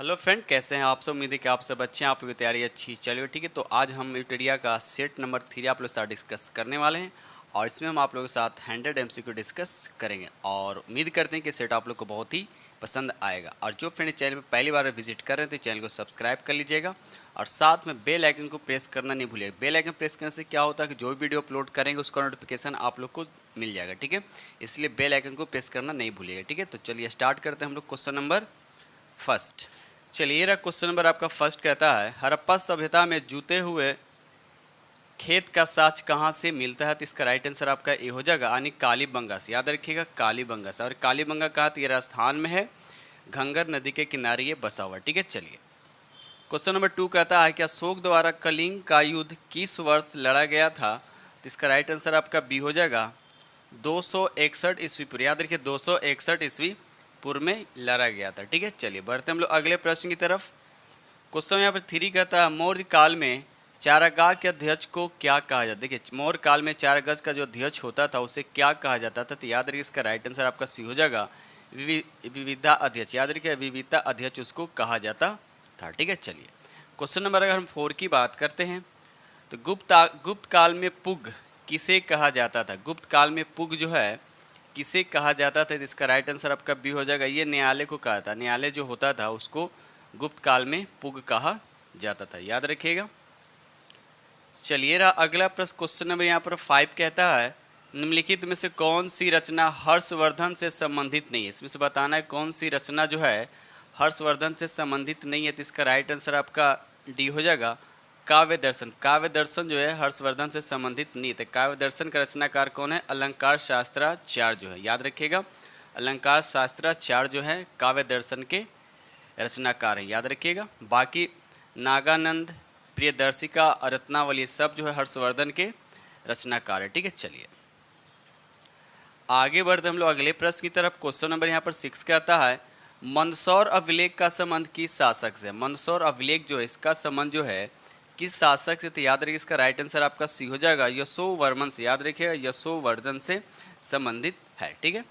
Hello friend, कैसे हैं आप सब। उम्मीद है कि आप सब अच्छे हैं, आप लोगों की तैयारी अच्छी चलिए ठीक है। तो आज हम यूटेरिया का सेट नंबर 3 आप लोग के साथ डिस्कस करने वाले हैं और इसमें हम आप लोगों के साथ 100 एमसीक्यू डिस्कस करेंगे और उम्मीद करते हैं कि सेट आप लोग को बहुत ही पसंद आएगा। और जो फ्रेंड चैनल पर पहली बार विजिट कर रहे थे चैनल को सब्सक्राइब कर लीजिएगा और साथ में बेल आइकन को प्रेस करना नहीं भूलिएगा। बेल आइकन प्रेस करने से क्या होता है कि जो भी वीडियो अपलोड करेंगे उसका नोटिफिकेशन आप लोग को मिल जाएगा ठीक है। इसलिए बेल आइकन को प्रेस करना नहीं भूलिएगा ठीक है। तो चलिए स्टार्ट करते हैं हम लोग क्वेश्चन नंबर फर्स्ट। चलिए रहा क्वेश्चन नंबर आपका फर्स्ट कहता है हड़प्पा सभ्यता में जूते हुए खेत का साच कहाँ से मिलता है। तो इसका राइट आंसर आपका ए हो जाएगा यानी कालीबंगा से। याद रखिएगा कालीबंगा से। और कालीबंगा कहाँ, तो ये राजस्थान में है, घंगर नदी के किनारे ये बसा हुआ ठीक है। चलिए क्वेश्चन नंबर 2 कहता है कि अशोक द्वारा कलिंग का युद्ध किस वर्ष लड़ा गया था। तो इसका राइट आंसर आपका बी हो जाएगा 261 ईस्वी पूर्व। याद रखिए 261 ईस्वी पूर्व में लड़ा गया था ठीक है। चलिए बढ़ते हम लोग अगले प्रश्न की तरफ। क्वेश्चन यहाँ पर 3 कहता है मौर्य काल में चारागाह के अध्यक्ष को क्या कहा जाता है। देखिए मौर्य काल में चारागाह का जो अध्यक्ष होता था उसे क्या कहा जाता था। तो याद रखिए इसका राइट आंसर आपका सी हो जाएगा विविधा अध्यक्ष। याद रखिए विविधता अध्यक्ष उसको कहा जाता था ठीक है। चलिए क्वेश्चन नंबर अगर हम 4 की बात करते हैं तो गुप्त काल में पुग किसे कहा जाता था। गुप्त काल में पुग जो है किसे कहा जाता था। इसका राइट आंसर आपका बी हो जाएगा, ये न्यायालय को कहा था। न्यायालय जो होता था उसको गुप्त काल में पुग कहा जाता था, याद रखिएगा। चलिए रहा अगला प्रश्न। क्वेश्चन नंबर यहाँ पर 5 कहता है निम्नलिखित में से कौन सी रचना हर्षवर्धन से संबंधित नहीं है। इसमें से बताना है कौन सी रचना जो है हर्षवर्धन से संबंधित नहीं है। तो इसका राइट आंसर आपका डी हो जाएगा काव्य दर्शन। काव्य दर्शन जो है हर्षवर्धन से संबंधित नहीं है। काव्य दर्शन का रचनाकार कौन है, अलंकार शास्त्राचार्य जो है। याद रखिएगा अलंकार शास्त्राचार्य जो है काव्य दर्शन के रचनाकार हैं, याद रखिएगा। बाकी नागानंद, प्रियदर्शिका, रत्नावली सब जो है हर्षवर्धन के रचनाकार है ठीक है। चलिए आगे बढ़ते हम लोग अगले प्रश्न की तरफ। क्वेश्चन नंबर यहाँ पर 6 कहता है मंदसौर अभिलेख का संबंध किस शासक से। मंदसौर अभिलेख जो है इसका संबंध जो है किस शासक से। तो याद रखिए इसका राइट आंसर आपका सी हो जाएगा यशोवर्मन से। याद रखिएगा यशोवर्धन से संबंधित है ठीक है।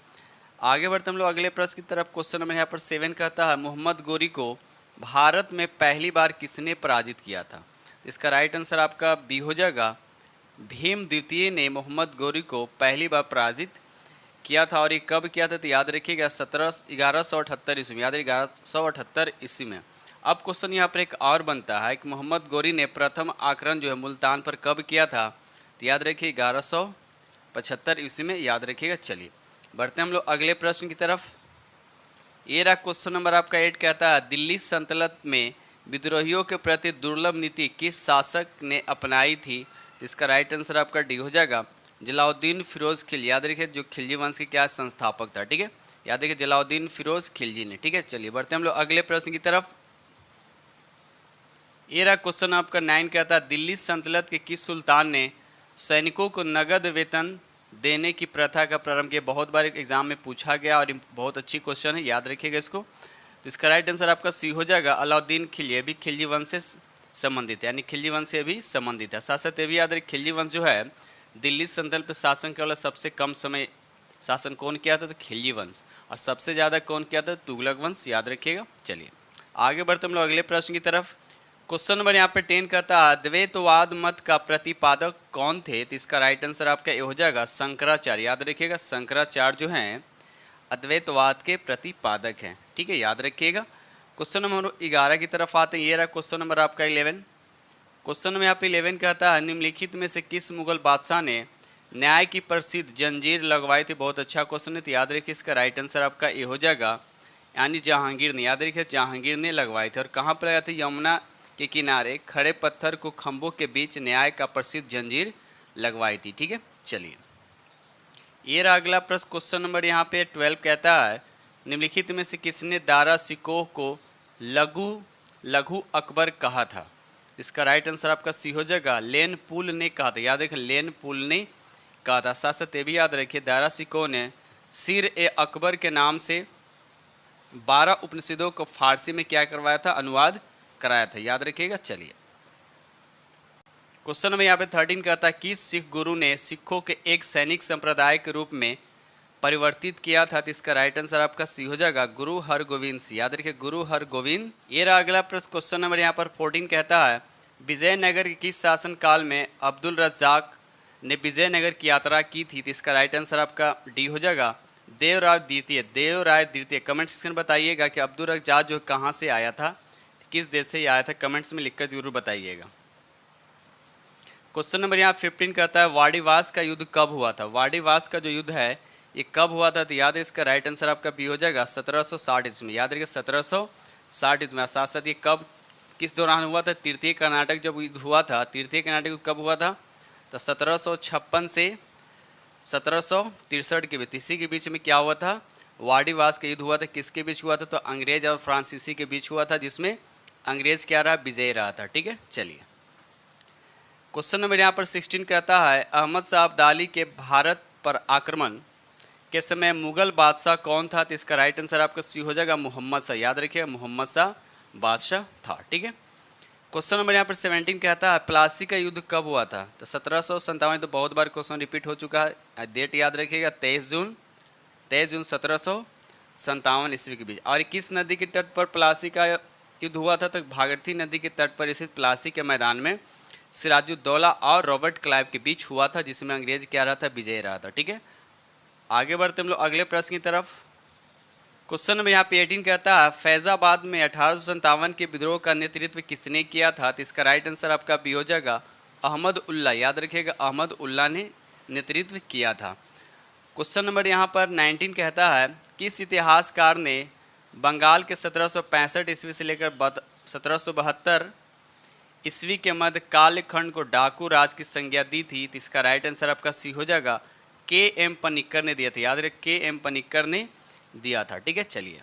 आगे बढ़ते हम लोग अगले प्रश्न की तरफ। क्वेश्चन नंबर यहाँ पर 7 कहता है मोहम्मद गोरी को भारत में पहली बार किसने पराजित किया था। इसका राइट आंसर आपका बी हो जाएगा भीम द्वितीय ने मोहम्मद गोरी को पहली बार पराजित किया था। और ये कब किया था। तो याद रखिएगा 1178 ईस्वी में। याद रखिए 1178 ईस्वी में। अब क्वेश्चन यहाँ पर एक और बनता है कि मोहम्मद गोरी ने प्रथम आक्रमण जो है मुल्तान पर कब किया था। तो याद रखिए 1175 ईस्वी में, याद रखिएगा। चलिए बढ़ते हम लोग अगले प्रश्न की तरफ। ये रहा क्वेश्चन नंबर आपका 8 कहता है दिल्ली सल्तनत में विद्रोहियों के प्रति दुर्लभ नीति किस शासक ने अपनाई थी। इसका राइट आंसर आपका डी हो जाएगा जलाउद्दीन फिरोज खिलजी। याद रखिए जो खिलजी वंश के क्या संस्थापक था ठीक है। याद रखिए जलाउद्दीन फिरोज खिलजी ने ठीक है। चलिए बढ़ते हम लोग अगले प्रश्न की तरफ। ये रहा क्वेश्चन आपका 9 कहता है दिल्ली सल्तनत के किस सुल्तान ने सैनिकों को नगद वेतन देने की प्रथा का प्रारंभ किया। बहुत बार एग्जाम में पूछा गया और बहुत अच्छी क्वेश्चन है, याद रखिएगा इसको। तो इसका राइट आंसर आपका सी हो जाएगा अलाउद्दीन खिलजी। ये भी खिलजी वंश से संबंधित है, यानी खिलजी वंश से भी संबंधित है। साथ साथ ये भी याद रखिए खिलजी वंश जो है दिल्ली सल्तनत पर शासन करने वाला सबसे कम समय शासन कौन किया था। तो खिलजी वंश। और सबसे ज़्यादा कौन किया था, तुगलक वंश, याद रखिएगा। चलिए आगे बढ़ते हम लोग अगले प्रश्न की तरफ। क्वेश्चन नंबर यहाँ पे 10 कहता है द्वैतवाद मत का प्रतिपादक कौन थे। तो इसका राइट आंसर आपका ये हो जाएगा शंकराचार्य। याद रखिएगा शंकराचार्य जो हैं अद्वैतवाद के प्रतिपादक हैं ठीक है, याद रखिएगा। क्वेश्चन नंबर 11 की तरफ आते हैं। ये रहा क्वेश्चन नंबर आपका 11। क्वेश्चन नंबर यहाँ पे 11 कहता है निम्नलिखित में से किस मुगल बादशाह ने न्याय की प्रसिद्ध जंजीर लगवाई थी। बहुत अच्छा क्वेश्चन है, तो याद रखिए इसका राइट आंसर आपका ये हो जाएगा यानी जहांगीर ने। याद रखिए जहांगीर ने लगवाई थी। और कहाँ पर लगाई थी, यमुना के किनारे खड़े पत्थर को खंभों के बीच न्याय का प्रसिद्ध जंजीर लगवाई थी ठीक है। चलिए ये रहा अगला प्रश्न। क्वेश्चन नंबर यहाँ पे 12 कहता है निम्नलिखित में से किसने दारा सिकोह को लघु अकबर कहा था। इसका राइट आंसर आपका सी हो जाएगा लेन पुल ने कहा था। याद रखिए लेन पुल ने कहा था। साथ साथ ये भी याद रखिए दारा सिकोह ने सिर ए अकबर के नाम से 12 उपनिषदों को फारसी में क्या करवाया था, अनुवाद कराया था, याद रखिएगा। चलिए क्वेश्चन नंबर यहाँ पे 13 कहता है कि सिख गुरु ने सिखों के एक सैनिक संप्रदाय के रूप में परिवर्तित किया था? तो इसका राइट आंसर आपका सी हो जाएगा गुरु हरगोविंद सिंह। याद रखिए गुरु हरगोविंद। ये रहा अगला प्रश्न, क्वेश्चन नंबर यहाँ पर 14 कहता है विजयनगर के किस शासन काल में अब्दुल रज्जाक ने विजयनगर की यात्रा की थी? तो इसका राइट आंसर आपका डी हो जाएगा देवराय द्वितीय। देवराय द्वितीय। कमेंट सेक्शन में बताइएगा कि अब्दुल रज्जाक जो कहाँ से आया था, किस देश से आया था, कमेंट्स में लिखकर जरूर बताइएगा। क्वेश्चन नंबर यहाँ 15 कहता है वाडीवास का युद्ध कब हुआ था? वाडीवास का जो युद्ध है ये कब हुआ था? तो याद है इसका राइट आंसर आपका बी हो जाएगा 1760 ईस्वी में। याद रखिए 1760 ईस्वी में। साथ साथ ये कब किस दौरान हुआ था? तृतीय कर्नाटक जब युद्ध हुआ था, तृतीय कर्नाटक युद्ध कब हुआ था? तो 1756 से 1763 के बीच, इसी के बीच में क्या हुआ था? वाडीवास का युद्ध हुआ था। किसके बीच हुआ था? तो अंग्रेज और फ्रांसीसी के बीच हुआ था, जिसमें अंग्रेज क्या रहा? विजयी रहा था। ठीक है, चलिए क्वेश्चन नंबर यहाँ पर 16 कहता है अहमद शाह अब्दाली के भारत पर आक्रमण के समय मुगल बादशाह कौन था? तो इसका राइट आंसर आपका सी हो जाएगा मोहम्मद शाह। याद रखिएगा मोहम्मद शाह बादशाह था। ठीक है, क्वेश्चन नंबर यहाँ पर 17 कहता है प्लासी का युद्ध कब हुआ था? तो 1757। तो बहुत बार क्वेश्चन रिपीट हो चुका है, डेट याद रखिएगा 23 जून 1757 ईस्वी के बीच। और किस नदी के तट पर प्लासी का युद्ध हुआ था? तो भागीरथी नदी के तट पर स्थित प्लासी के मैदान में सिराजुद्दौला और रॉबर्ट क्लाइव के बीच हुआ था, जिसमें अंग्रेज क्या रहा था? विजय रहा था। ठीक है, आगे बढ़ते हम लोग अगले प्रश्न की तरफ। क्वेश्चन नंबर यहाँ पे 18 कहता है फैजाबाद में 1857 के विद्रोह का नेतृत्व किसने किया था? तो इसका राइट आंसर आपका बी हो जाएगा अहमद उल्ला। याद रखिएगा अहमद उल्ला ने नेतृत्व किया था। क्वेश्चन नंबर यहाँ पर 19 कहता है किस इतिहासकार ने बंगाल के 1765 ईस्वी से लेकर 1772 ईस्वी के मध्य कालखंड को डाकू राज की संज्ञा दी थी? तो इसका राइट आंसर आपका सी हो जाएगा के एम पनिक्कर ने दिया था। याद रखिए के एम पनिक्कर ने दिया था। ठीक है, चलिए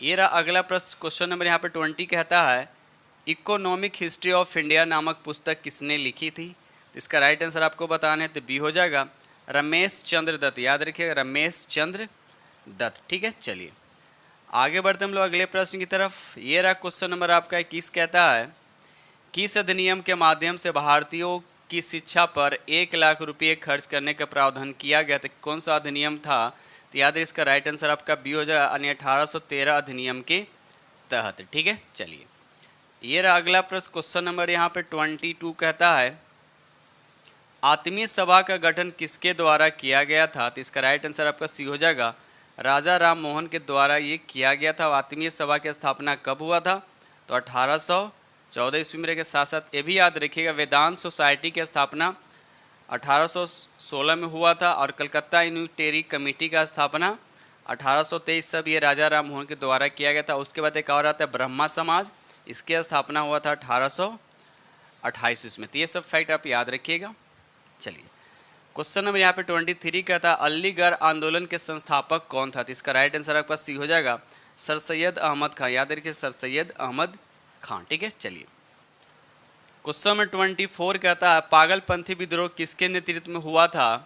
ये रहा अगला प्रश्न, क्वेश्चन नंबर यहाँ पे 20 कहता है इकोनॉमिक हिस्ट्री ऑफ इंडिया नामक पुस्तक किसने लिखी थी? इसका राइट आंसर आपको बताना है, तो बी हो जाएगा रमेश चंद्र दत्त। याद रखिएगा रमेश चंद्र दत्त। ठीक है, चलिए आगे बढ़ते हम लोग अगले प्रश्न की तरफ। ये रहा क्वेश्चन नंबर आपका 21 कहता है किस अधिनियम के माध्यम से भारतीयों की शिक्षा पर 1 लाख रुपये खर्च करने का प्रावधान किया गया था? कौन सा अधिनियम था? तो याद है इसका राइट आंसर आपका बी हो जाएगा यानी 1813 अधिनियम के तहत। ठीक है, चलिए ये रहा अगला प्रश्न, क्वेश्चन नंबर यहाँ पे 22 कहता है आत्मीय सभा का गठन किसके द्वारा किया गया था? तो इसका राइट आंसर आपका सी हो जाएगा राजा राम मोहन के द्वारा ये किया गया था। आत्मीय सभा की स्थापना कब हुआ था? तो 1814 ईस्वी में। के साथ साथ ये भी याद रखिएगा वेदांत सोसाइटी की स्थापना 1816 में हुआ था और कलकत्ता यूनिटेरी कमेटी का स्थापना 1823 सब ये राजा राम मोहन के द्वारा किया गया था। उसके बाद एक और आता है ब्रह्मा समाज, इसकी स्थापना हुआ था 1828 ईस्वी में। तो ये सब फैक्ट आप याद रखिएगा। चलिए क्वेश्चन नंबर यहाँ पे 23 कहता है अलीगढ़ आंदोलन के संस्थापक कौन था? तो इसका राइट आंसर आपका सी हो जाएगा सर सैयद अहमद खान। याद रखिए सर सैयद अहमद खान। ठीक है, चलिए क्वेश्चन नंबर 24 कहता है पागलपंथी विद्रोह किसके नेतृत्व में हुआ था?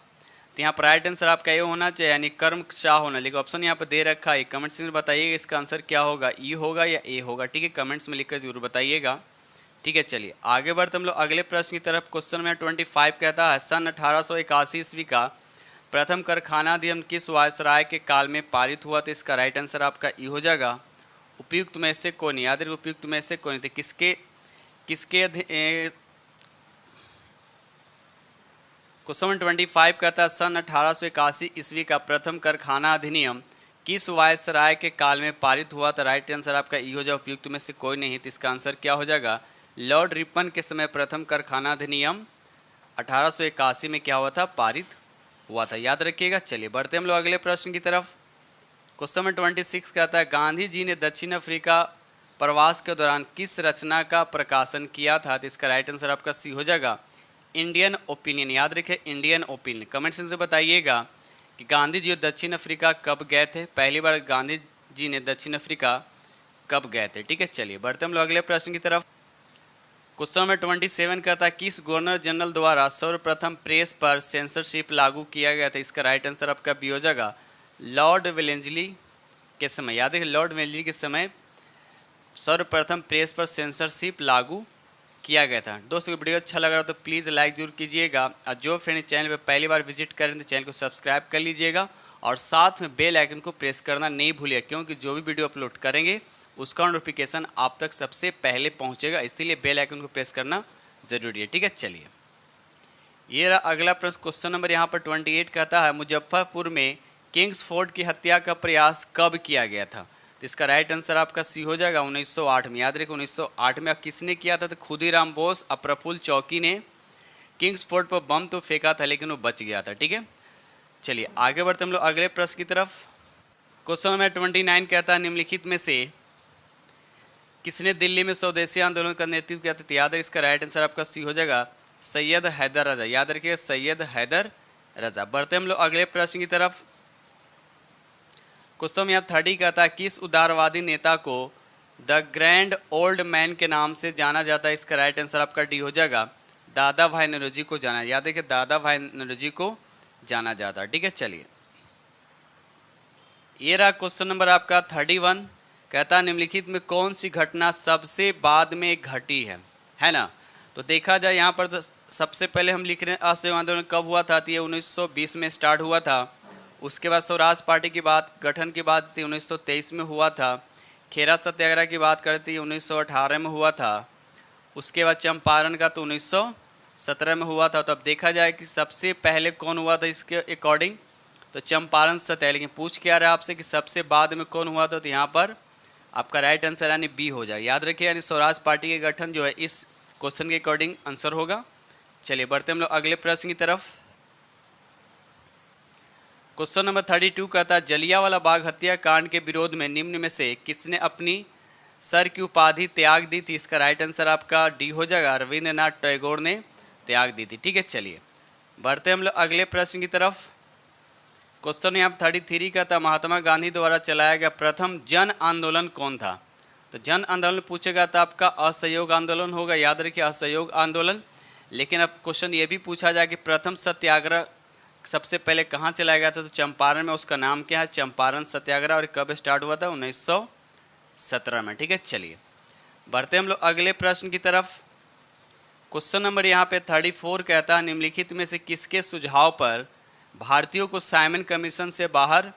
तो यहाँ पर राइट आंसर आपका ये होना चाहिए यानी कर्म शाह होना, लेकिन ऑप्शन यहाँ पर दे रखा है। कमेंट्स में बताइएगा इसका आंसर क्या होगा, ई होगा या ए होगा? ठीक है, कमेंट्स में लिखकर जरूर बताइएगा। ठीक है, चलिए आगे बढ़ते हम लोग अगले प्रश्न की तरफ। क्वेश्चन में 25 कहता है सन 1881 ईस्वी का प्रथम कारखाना अधिनियम किस वायसराय के काल में पारित हुआ? तो इसका राइट आंसर आपका ई हो जाएगा उपयुक्त में से कौन? याद रखिए उपयुक्त में से कौन? तो किसके क्वेश्चन 25 कहता है सन 1881 ईस्वी का प्रथम कारखाना अधिनियम किस वायसराय के काल में पारित हुआ? तो राइट आंसर आपका ई हो जाए उपयुक्त में से कोई नहीं। तो इसका आंसर क्या हो जाएगा लॉर्ड रिपन के समय प्रथम कारखाना अधिनियम 1881 में क्या हुआ था? पारित हुआ था। याद रखिएगा। चलिए बढ़ते हम लोग अगले प्रश्न की तरफ। क्वेश्चन नंबर 26 कहता है गांधी जी ने दक्षिण अफ्रीका प्रवास के दौरान किस रचना का प्रकाशन किया था? तो इसका राइट आंसर आपका सी हो जाएगा इंडियन ओपिनियन। याद रखिए इंडियन ओपिनियन। कमेंट सेक्शन से बताइएगा कि गांधी जी दक्षिण अफ्रीका कब गए थे? पहली बार गांधी जी ने दक्षिण अफ्रीका कब गए थे? ठीक है, चलिए बढ़ते हम लोग अगले प्रश्न की तरफ। क्वेश्चन नंबर 27 कहता है किस गवर्नर जनरल द्वारा सर्वप्रथम प्रेस पर सेंसरशिप लागू किया गया था? इसका राइट आंसर आपका बी हो जाएगा लॉर्ड वेलेंजली के समय। याद रखिए लॉर्ड वेलेंजली के समय सर्वप्रथम प्रेस पर सेंसरशिप लागू किया गया था। दोस्तों वीडियो अच्छा लग रहा हो तो प्लीज़ लाइक जरूर कीजिएगा और जो फ्रेंड चैनल पर पहली बार विजिट करें तो चैनल को सब्सक्राइब कर लीजिएगा और साथ में बेल आइकन को प्रेस करना नहीं भूलिएगा, क्योंकि जो भी वीडियो अपलोड करेंगे उसका नोटिफिकेशन आप तक सबसे पहले पहुंचेगा, इसीलिए बेल आइकन को प्रेस करना ज़रूरी है। ठीक है, चलिए ये रहा अगला प्रश्न। क्वेश्चन नंबर यहाँ पर 28 कहता है मुजफ्फरपुर में किंग्सफोर्ड की हत्या का प्रयास कब किया गया था? तो इसका राइट आंसर आपका सी हो जाएगा 1908 में। याद रखिए 1908 में। किसने किया था? तो खुदीराम बोस और प्रफुल्ल चौकी ने किंग्सफोर्ड पर बम तो फेंका था, लेकिन वो बच गया था। ठीक है, चलिए आगे बढ़ते हम लोग अगले प्रश्न की तरफ। क्वेश्चन नंबर 29 कहता है निम्नलिखित में से किसने दिल्ली में स्वदेशी आंदोलन का नेतृत्व किया था? याद है इसका राइट आंसर आपका सी हो जाएगा सैयद हैदर रजा। याद रखिए सैयद हैदर रजा। बढ़ते हम लोग अगले प्रश्न की तरफ। क्वेश्चन यहाँ 30 कहता है किस उदारवादी नेता को द ग्रैंड ओल्ड मैन के नाम से जाना जाता है? इसका राइट आंसर आपका डी हो जाएगा दादा भाई नौरोजी को जाना। याद है कि दादा भाई नौरोजी को जाना जाता है। ठीक है, चलिए ये रहा क्वेश्चन नंबर आपका 31 कहता है निम्नलिखित में कौन सी घटना सबसे बाद में घटी है ना? तो देखा जाए यहाँ पर तो सबसे पहले हम लिख रहे हैं असहयोग आंदोलन कब हुआ था? तो ये 1920 में स्टार्ट हुआ था। उसके बाद स्वराज पार्टी की बात गठन की बात थी 1923 में हुआ था। खेरा सत्याग्रह की बात करते हैं 1918 में हुआ था। उसके बाद चंपारण का तो 1917 में हुआ था। तो अब देखा जाए कि सबसे पहले कौन हुआ था इसके अकॉर्डिंग, तो चंपारण सत्याग्रह। लेकिन पूछ क्या रहा है आपसे कि सबसे बाद में कौन हुआ था? तो यहाँ पर आपका राइट आंसर यानी बी हो जाए। याद रखिए यानी स्वराज पार्टी के गठन जो है इस क्वेश्चन के अकॉर्डिंग आंसर होगा। चलिए बढ़ते हम लोग अगले प्रश्न की तरफ। क्वेश्चन नंबर 32 कहता है जलियांवाला बाग हत्याकांड के विरोध में निम्न में से किसने अपनी सर की उपाधि त्याग दी थी? इसका राइट आंसर आपका डी हो जाएगा रविंद्रनाथ टैगोर ने त्याग दी थी। ठीक है, चलिए बढ़ते हम लोग अगले प्रश्न की तरफ। क्वेश्चन यहाँ 33 कहता महात्मा गांधी द्वारा चलाया गया प्रथम जन आंदोलन कौन था? तो जन आंदोलन पूछेगा तो आपका असहयोग आंदोलन होगा। याद रखिए असहयोग आंदोलन। लेकिन अब क्वेश्चन ये भी पूछा जाए कि प्रथम सत्याग्रह सबसे पहले कहाँ चलाया गया था? तो चंपारण में। उसका नाम क्या है? चंपारण सत्याग्रह। और कब स्टार्ट हुआ था? 1917 में। ठीक है, चलिए बढ़ते हम लोग अगले प्रश्न की तरफ। क्वेश्चन नंबर यहाँ पे 34 कहता है निम्नलिखित में से किसके सुझाव पर भारतीयों को साइमन कमीशन से बाहर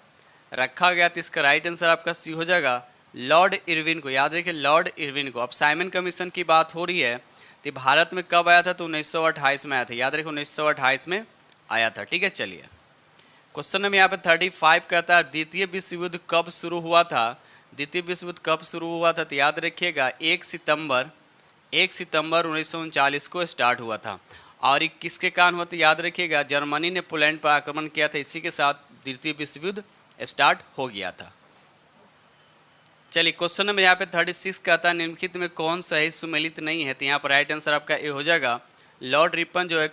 रखा गया? तो इसका राइट आंसर आपका सी हो जाएगा लॉर्ड इरविन को। याद रखिए लॉर्ड इरविन को। अब साइमन कमीशन की बात हो रही है तो भारत में कब आया था? तो 1928 में आया था। याद रखिए 1928 में आया था। ठीक है, चलिए क्वेश्चन नंबर यहाँ पे 35 कहता है द्वितीय विश्व युद्ध कब शुरू हुआ था? द्वितीय विश्व युद्ध कब शुरू हुआ था? तो याद रखिएगा 1 सितंबर 1939 को स्टार्ट हुआ था। और ये किसके कारण हुआ? तो याद रखिएगा जर्मनी ने पोलैंड पर आक्रमण किया था। इसी के साथ द्वितीय विश्व युद्ध स्टार्ट हो गया था। चलिए क्वेश्चन नंबर यहाँ पे 36 कहता है निम्नलिखित में कौन सही सुमेलित नहीं है? तो यहाँ पर राइट आंसर आपका ए हो जाएगा लॉर्ड रिपन जो है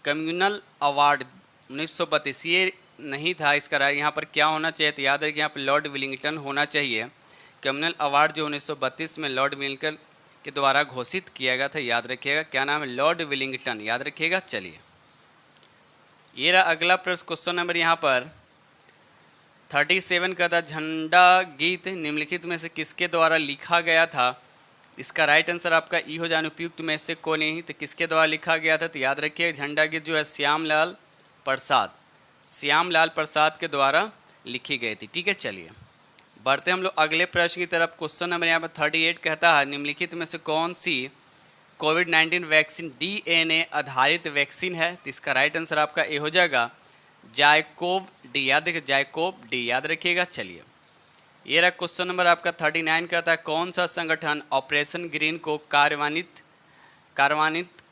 कम्युनल अवार्ड 1932 ये नहीं था। इसका यहाँ पर क्या होना चाहिए? तो याद रखिए यहाँ पर लॉर्ड विलिंगटन होना चाहिए। कम्युनल अवार्ड जो 1932 में लॉर्ड विलिंगटन के द्वारा घोषित किया गया था। याद रखिएगा क्या नाम है? Lord Willingdon. याद रखिएगा। चलिए ये रहा अगला प्रश्न। क्वेश्चन नंबर यहाँ पर 37 का था झंडा गीत निम्नलिखित में से किसके द्वारा लिखा गया था? इसका राइट आंसर आपका ई हो जाए उपयुक्त में से कौन नहीं? तो किसके द्वारा लिखा गया था? तो याद रखिए झंडा गीत जो है श्यामलाल प्रसाद के द्वारा लिखी गई थी। ठीक है, चलिए बढ़ते हम लोग अगले प्रश्न की तरफ। क्वेश्चन नंबर यहाँ पर 38 कहता है निम्नलिखित में से कौन सी कोविड-19 वैक्सीन DNA आधारित वैक्सीन है? तो इसका राइट आंसर आपका ए हो जाएगा जायकोव डी। याद रखिए जायकोव डी। याद रखिएगा। चलिए ये रहा क्वेश्चन नंबर आपका 39 कहता है कौन सा संगठन ऑपरेशन ग्रीन को कार्यान्वित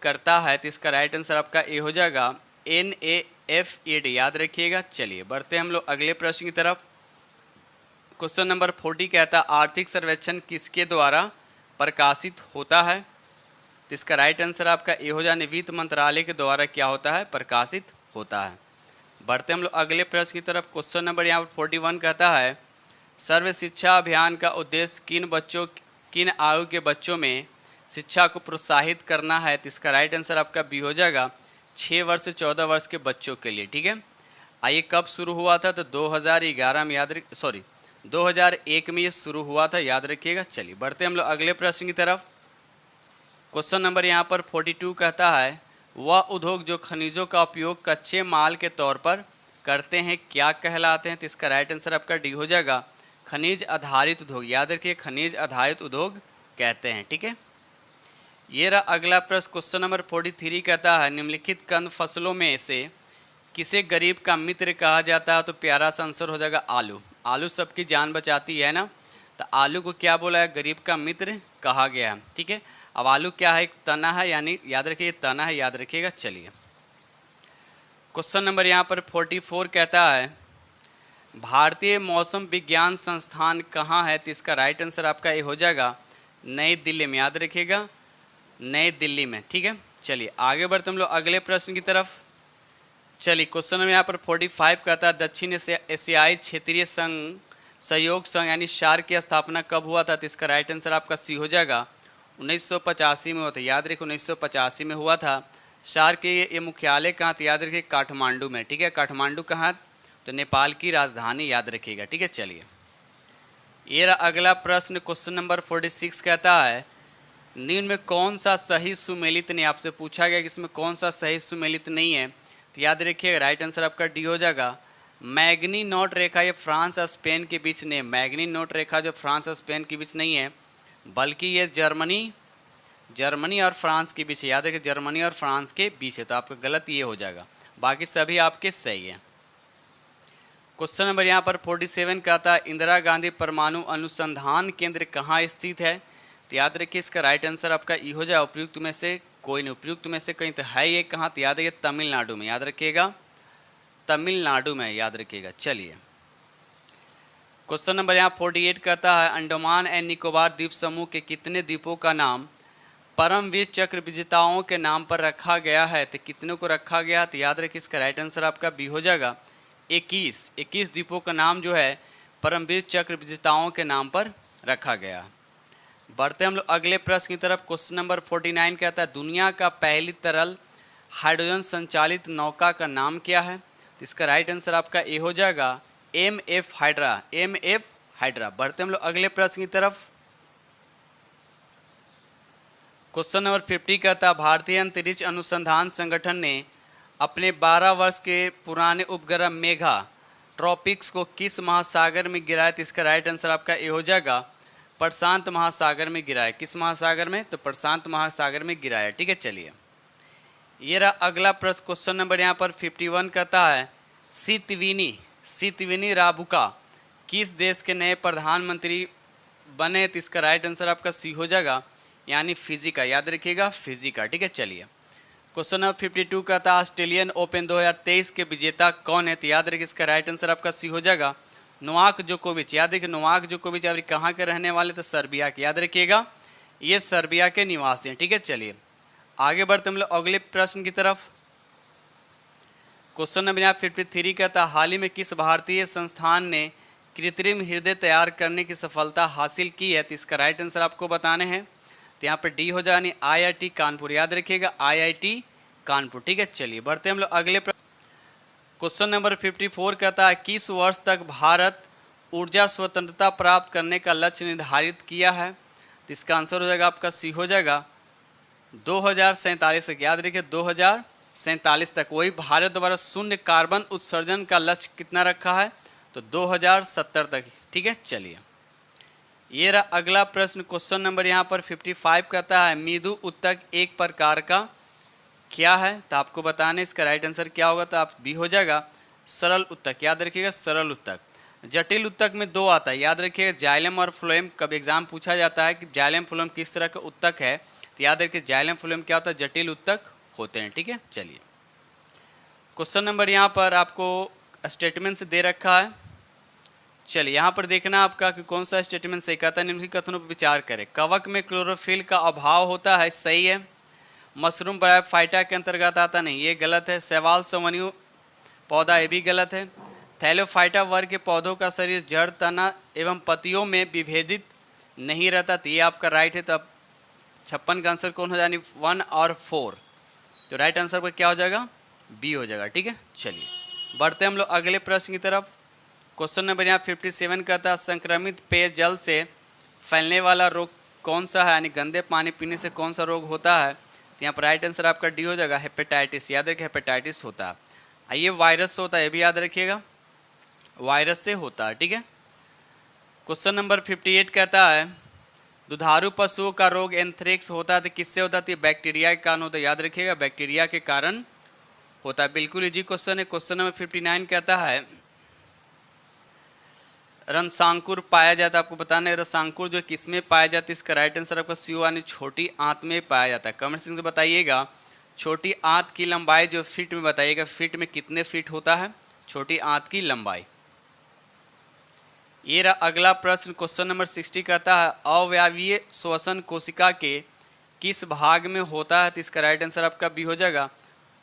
करता है? तो इसका राइट आंसर आपका ए हो जाएगा NAFED। याद रखिएगा। चलिए बढ़ते हम लोग अगले प्रश्न की तरफ। क्वेश्चन नंबर 40 कहता है आर्थिक सर्वेक्षण किसके द्वारा प्रकाशित होता है? तो इसका राइट आंसर आपका ए हो जाए वित्त मंत्रालय के द्वारा क्या होता है? प्रकाशित होता है। बढ़ते हम लोग अगले प्रश्न की तरफ। क्वेश्चन नंबर यहाँ पर 41 कहता है सर्व शिक्षा अभियान का उद्देश्य किन आयु के बच्चों में शिक्षा को प्रोत्साहित करना है? तो इसका राइट आंसर आपका बी हो जाएगा 6 वर्ष से 14 वर्ष के बच्चों के लिए। ठीक है, आइए कब शुरू हुआ था? तो 2011 में 2001 में ये शुरू हुआ था। याद रखिएगा। चलिए बढ़ते हम लोग अगले प्रश्न की तरफ। क्वेश्चन नंबर यहाँ पर 42 कहता है वह उद्योग जो खनिजों का उपयोग कच्चे माल के तौर पर करते हैं क्या कहलाते हैं? तो इसका राइट आंसर आपका डी हो जाएगा, खनिज आधारित उद्योग। याद रखिए, खनिज आधारित उद्योग कहते हैं। ठीक है, ये रहा अगला प्रश्न। क्वेश्चन नंबर 43 कहता है, निम्नलिखित कंद फसलों में से किसे गरीब का मित्र कहा जाता है? तो प्यारा सा आंसर हो जाएगा आलू। आलू सबकी जान बचाती है ना, तो आलू को क्या बोला है? गरीब का मित्र कहा गया है। ठीक है, अब आलू क्या है? एक तना है, यानी याद रखिए तना है, याद रखिएगा। चलिए, क्वेश्चन नंबर यहाँ पर 44 कहता है, भारतीय मौसम विज्ञान संस्थान कहाँ है? तो इसका राइट आंसर आपका ये हो जाएगा नई दिल्ली में। याद रखिएगा, नई दिल्ली में। ठीक है, चलिए आगे बढ़ते हम लोग अगले प्रश्न की तरफ। चलिए, क्वेश्चन नंबर यहाँ पर 45 कहता है, दक्षिण एशियाई क्षेत्रीय संघ सहयोग संघ यानी सार्क की स्थापना कब हुआ था? तो इसका राइट आंसर आपका सी हो जाएगा 1985 में हुआ था। याद रखिए 1985 में हुआ था। सार्क के ये मुख्यालय कहाँ था? याद रखिए काठमांडू में। ठीक है, काठमांडू कहाँ? तो नेपाल की राजधानी, याद रखिएगा। ठीक है, चलिए ये रहा अगला प्रश्न। क्वेश्चन नंबर 46 कहता है, निम्न में कौन सा सही सुमेलित नहीं? आपसे पूछा गया कि इसमें कौन सा सही सुमेलित नहीं है, तो याद रखिएगा राइट आंसर आपका डी हो जाएगा मैग्नी नोट रेखा। ये फ्रांस और स्पेन के बीच नहीं है। मैग्नी नोट रेखा जो फ्रांस और स्पेन के बीच नहीं है, बल्कि ये जर्मनी और फ्रांस के बीच है। याद रखिए जर्मनी और फ्रांस के बीच है, तो आपका गलत ये हो जाएगा, बाकी सभी आपके सही है। क्वेश्चन नंबर यहाँ पर 47 कहता है, इंदिरा गांधी परमाणु अनुसंधान केंद्र कहाँ स्थित है? तो याद रखिए इसका राइट आंसर आपका ई हो जाए उपयुक्त में से कोई नहीं। उपयुक्त में से कहीं तो है ये कहाँ? तो याद रखिए तमिलनाडु में। याद रखिएगा तमिलनाडु में, याद रखिएगा। चलिए, क्वेश्चन नंबर यहाँ 48 कहता है, अंडमान एंड निकोबार द्वीप समूह के कितने द्वीपों का नाम परमवीर चक्र विजेताओं के नाम पर रखा गया है? तो कितने को रखा गया? तो याद रखिए इसका राइट आंसर आपका बी हो जाएगा 21 द्वीपों का नाम जो है परमवीर चक्र विजेताओं के नाम पर रखा गया। बढ़ते हम लोग अगले प्रश्न की तरफ। क्वेश्चन नंबर 49 कहता है, दुनिया का पहली तरल हाइड्रोजन संचालित नौका का नाम क्या है? तो इसका राइट आंसर आपका ए हो जाएगा MF हाइड्रा। बढ़ते हम लोग अगले प्रश्न की तरफ। क्वेश्चन नंबर 50 कहता है, भारतीय अंतरिक्ष अनुसंधान संगठन ने अपने 12 वर्ष के पुराने उपग्रह मेघा ट्रॉपिक्स को किस महासागर में गिराया? तो इसका राइट आंसर आपका ए हो जाएगा प्रशांत महासागर में गिराया। किस महासागर में? तो प्रशांत महासागर में गिराया। ठीक है, चलिए ये रहा अगला प्रश्न। क्वेश्चन नंबर यहाँ पर 51 कहता है, सितविनी राबुका किस देश के नए प्रधानमंत्री बने? तो इसका राइट आंसर आपका सी हो जाएगा, यानी फिजी का। याद रखिएगा फिजी का। ठीक है, चलिए क्वेश्चन नंबर 52 कहता है, ऑस्ट्रेलियन ओपन 2023 के विजेता कौन है? तो याद रखिए इसका राइट आंसर आपका सी हो जाएगा नोवाक जोकोविच। याद रखिए नोवाक जोकोविच अभी कहाँ के रहने वाले? तो सर्बिया के। याद रखिएगा ये सर्बिया के निवासी हैं। ठीक है, चलिए आगे बढ़ते हम लोग अगले प्रश्न की तरफ। क्वेश्चन नंबर यहाँ 53 कहता है, हाल ही में किस भारतीय संस्थान ने कृत्रिम हृदय तैयार करने की सफलता हासिल की है? तो इसका राइट आंसर आपको बताने हैं। तो यहाँ पर डी हो जाए, यानी IIT कानपुर। याद रखिएगा IIT कानपुर। ठीक है, चलिए बढ़ते हम लोग अगले क्वेश्चन नंबर 54 कहता है, किस वर्ष तक भारत ऊर्जा स्वतंत्रता प्राप्त करने का लक्ष्य निर्धारित किया है? तो इसका आंसर हो जाएगा आपका सी हो जाएगा 2047 तक। याद रखिए 2047 तक। वही भारत द्वारा शून्य कार्बन उत्सर्जन का लक्ष्य कितना रखा है? तो 2070 तक। ठीक है, चलिए ये रहा अगला प्रश्न। क्वेश्चन नंबर यहाँ पर 55 कहता है, मृदु उत्तक एक प्रकार का क्या है? तो आपको बताने इसका राइट आंसर क्या होगा? तो आप बी हो जाएगा सरल उत्तक। याद रखिएगा सरल उत्तक। जटिल उत्तक में दो आता है। याद रखिएगा जाइलम और फ्लोएम। कब एग्जाम पूछा जाता है कि जाइलम फ्लोएम किस तरह का उत्तक है, तो याद रखिए जाइलम फ्लोएम क्या होता है? जटिल उत्तक होते हैं। ठीक है, चलिए क्वेश्चन नंबर यहाँ पर आपको स्टेटमेंट दे रखा है। चलिए यहाँ पर देखना आपका कि कौन सा स्टेटमेंट सही कहता है। निम्नलिखित कथनों पर विचार करें। कवक में क्लोरोफिल का अभाव होता है, सही है। मशरूम ब्रायोफाइटा के अंतर्गत आता नहीं, ये गलत है। शैवाल संवहनी पौधा, ये भी गलत है। थैलोफाइटा वर्ग के पौधों का शरीर जड़, तना एवं पत्तियों में विभेदित नहीं रहता, तो ये आपका राइट है। तब 56 का आंसर कौन हो जाए? 1 और 4। तो राइट आंसर पर क्या हो जाएगा? बी हो जाएगा। ठीक है, चलिए बढ़ते हम लोग अगले प्रश्न की तरफ। क्वेश्चन नंबर यहाँ 57 कहता है, संक्रमित पेयजल से फैलने वाला रोग कौन सा है? यानी गंदे पानी पीने से कौन सा रोग होता है? तो यहाँ पर राइट आंसर आपका डी हो जाएगा हेपेटाइटिस। याद रखिए हेपेटाइटिस होता है। ये वायरस से होता है, ये भी याद रखिएगा, वायरस से होता है, ठीक है। क्वेश्चन नंबर 58 कहता है दुधारू पशुओं का रोग एंथ्रेक्स होता है तो किससे होता है? तो बैक्टीरिया के कारण होता है, याद रखिएगा, बैक्टीरिया के कारण होता है। बिल्कुल इजी क्वेश्चन है। क्वेश्चन नंबर 59 कहता है रसांकुर पाया जाता है, आपको बताना है रसांकुर जो किसमें पाया जाता है? इसका राइट आंसर आपका सी यानी छोटी आंत में पाया जाता है। कमेंट सेक्शन में बताइएगा छोटी आंत की लंबाई जो फीट में बताइएगा, फीट में कितने फीट होता है छोटी आंत की लंबाई। ये रहा अगला प्रश्न। क्वेश्चन नंबर 60 कहता है अवयवीय श्वसन कोशिका के किस भाग में होता है? तो इसका राइट आंसर आपका बी हो जाएगा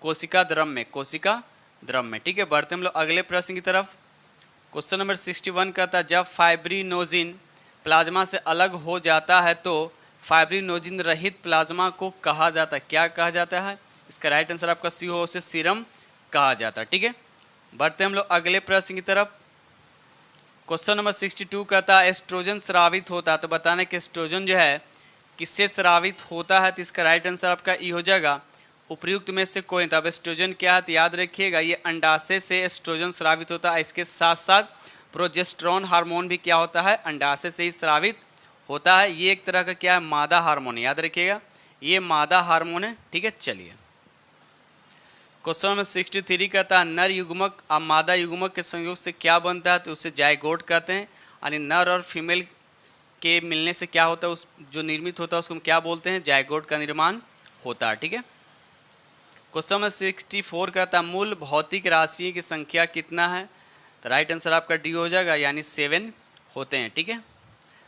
कोशिका द्रम में, कोशिका द्रम में, ठीक है। बढ़ते हम लोग अगले प्रश्न की तरफ। क्वेश्चन नंबर 61 कहता है जब फाइब्रिनोजिन प्लाज्मा से अलग हो जाता है तो फाइब्रिनोजिन रहित प्लाज्मा को कहा जाता है, क्या कहा जाता है? इसका राइट आंसर आपका सी हो, उसे सीरम कहा जाता है, ठीक है। बढ़ते हम लोग अगले प्रश्न की तरफ। क्वेश्चन नंबर 62 कहता है एस्ट्रोजन स्रावित होता है तो बताना कि एस्ट्रोजन जो है किससे स्रावित होता है? तो इसका राइट आंसर आपका ई हो जाएगा उपयुक्त में से कोई। तब एस्ट्रोजन क्या है? तो याद रखिएगा ये अंडाशय से एस्ट्रोजन स्रावित होता है। इसके साथ साथ प्रोजेस्टेरोन हार्मोन भी क्या होता है? अंडाशय से ही स्रावित होता है। ये एक तरह का क्या है? मादा हार्मोन, याद रखिएगा ये मादा हार्मोन है, ठीक है। चलिए क्वेश्चन नंबर 63 कहता है नर युग्मक और मादा युग्मक के संयोग से क्या बनता है? तो उसे जाइगोट कहते हैं। यानी नर और फीमेल के मिलने से क्या होता है, उस जो निर्मित होता है उसको हम क्या बोलते हैं? जाइगोट का निर्माण होता है, ठीक है। क्वेश्चन नंबर 64 कहता है मूल भौतिक राशियों की संख्या कितना है? तो राइट आंसर आपका डी हो जाएगा यानी 7 होते हैं, ठीक है।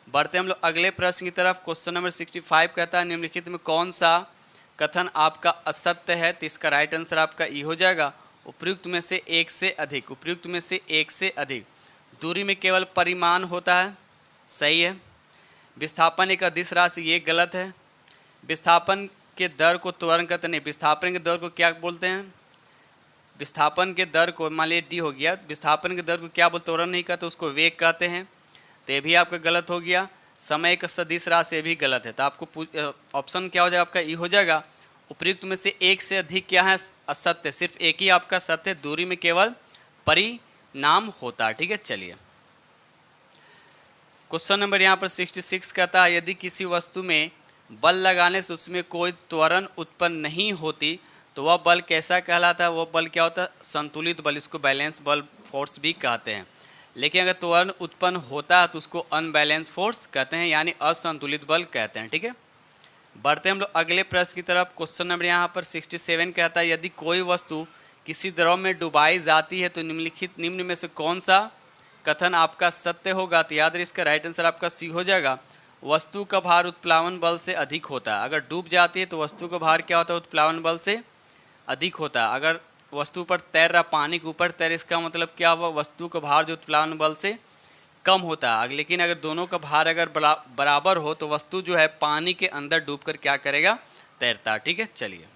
बढ़ते हम लोग अगले प्रश्न की तरफ। क्वेश्चन नंबर 65 कहता है निम्नलिखित में कौन सा कथन आपका असत्य है? तो इसका राइट आंसर आपका ई हो जाएगा उपयुक्त में से एक से अधिक, उपयुक्त में से एक से अधिक दूरी में केवल परिमाण होता है, सही है। विस्थापन एक अदिश राशि, ये गलत है। विस्थापन के दर को त्वरण कहते नहीं, विस्थापन के दर को क्या बोलते हैं? विस्थापन के दर को मान लीजिए डी हो गया, विस्थापन के दर को क्या बोलते? त्वरण नहीं कहते, उसको वेग कहते हैं, तो ये भी आपका गलत हो गया। समय एक सदिश राशि, ये भी गलत है। तो आपको ऑप्शन क्या हो जाएगा? आपका ई हो जाएगा उपयुक्त में से एक से अधिक क्या है? असत्य, सिर्फ एक ही आपका सत्य, दूरी में केवल परिणाम होता है, ठीक है। चलिए क्वेश्चन नंबर यहाँ पर 66 कहता है यदि किसी वस्तु में बल लगाने से उसमें कोई त्वरण उत्पन्न नहीं होती तो वह बल कैसा कहलाता है? वह बल क्या होता है? संतुलित बल, इसको बैलेंस बल फोर्स भी कहते हैं। लेकिन अगर त्वरण उत्पन्न होता है तो उसको अनबैलेंस फोर्स कहते हैं, यानी असंतुलित बल कहते हैं, ठीक है। बढ़ते हम लोग अगले प्रश्न की तरफ। क्वेश्चन नंबर यहाँ पर 67 कहता है यदि कोई वस्तु किसी द्रव में डुबाई जाती है तो निम्नलिखित निम्न में से कौन सा कथन आपका सत्य होगा? तो याद रखिए इसका राइट आंसर आपका सी हो जाएगा वस्तु का भार उत्प्लावन बल से अधिक होता है। अगर डूब जाती है तो वस्तु का भार क्या होता है? उत्प्लावन बल से अधिक होता है। अगर वस्तु पर तैर रहा, पानी के ऊपर तैर, इसका मतलब क्या हुआ? वस्तु का भार जो उत्प्लावन बल से कम होता है। लेकिन अगर दोनों का भार अगर बराबर हो तो वस्तु जो है पानी के अंदर डूबकर क्या करेगा? तैरता, ठीक है। चलिए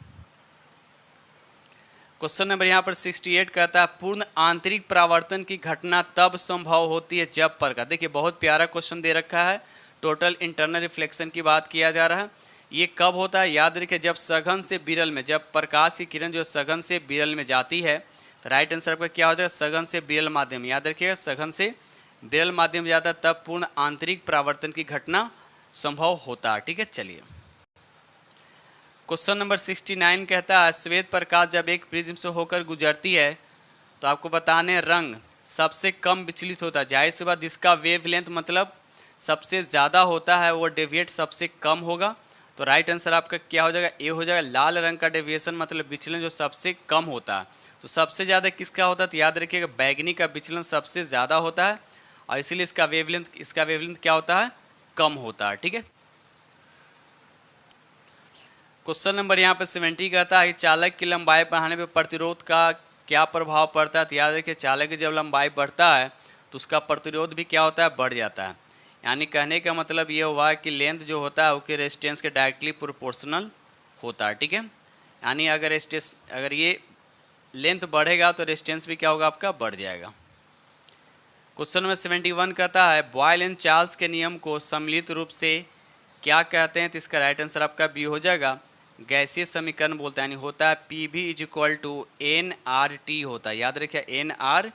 क्वेश्चन नंबर यहाँ पर 68 कहता है पूर्ण आंतरिक परावर्तन की घटना तब संभव होती है जब पर, देखिए बहुत प्यारा क्वेश्चन दे रखा है, टोटल इंटरनल रिफ्लेक्शन की बात किया जा रहा है। ये कब होता है? याद रखिए जब सघन से विरल में, जब प्रकाश की किरण जो सघन से विरल में जाती है तो राइट आंसर आपका क्या हो जाएगा? सघन से विरल माध्यम, याद रखिएगा सघन से विरल माध्यम जाता है तब पूर्ण आंतरिक परावर्तन की घटना संभव होता है, ठीक है। चलिए क्वेश्चन नंबर 69 कहता है श्वेत प्रकाश जब एक प्रिज्म से होकर गुजरती है तो आपको बताने रंग सबसे कम विचलित होता है। जाहिर सी बात जिसका वेवलेंथ मतलब सबसे ज़्यादा होता है वो डेविएट सबसे कम होगा। तो राइट आंसर आपका क्या हो जाएगा? ए हो जाएगा। लाल रंग का डेविएशन मतलब विचलन जो सबसे कम होता है। तो सबसे ज़्यादा किसका होता है? तो याद रखिएगा बैगनी का विचलन सबसे ज़्यादा होता है और इसीलिए इसका वेवलेंथ क्या होता है? कम होता है, ठीक है। क्वेश्चन नंबर यहाँ पे 70 कहता है चालक की लंबाई बढ़ाने पर प्रतिरोध का क्या प्रभाव पड़ता है? तो याद रखिए चालक की जब लंबाई बढ़ता है तो उसका प्रतिरोध भी क्या होता है? बढ़ जाता है। यानी कहने का मतलब ये हुआ कि लेंथ जो होता है उसके रेजिस्टेंस के डायरेक्टली प्रोपोर्शनल होता है, ठीक है। यानी अगर ये लेंथ बढ़ेगा तो रेजिस्टेंस भी क्या होगा? आपका बढ़ जाएगा। क्वेश्चन नंबर 71 कहता है बॉयल एंड चार्ल्स के नियम को सम्मिलित रूप से क्या कहते हैं? तो इसका राइट आंसर आपका बी हो जाएगा गैसीय समीकरण बोलते हैं, यानी होता है P V is equal to N R T होता है, याद रखिए एन आर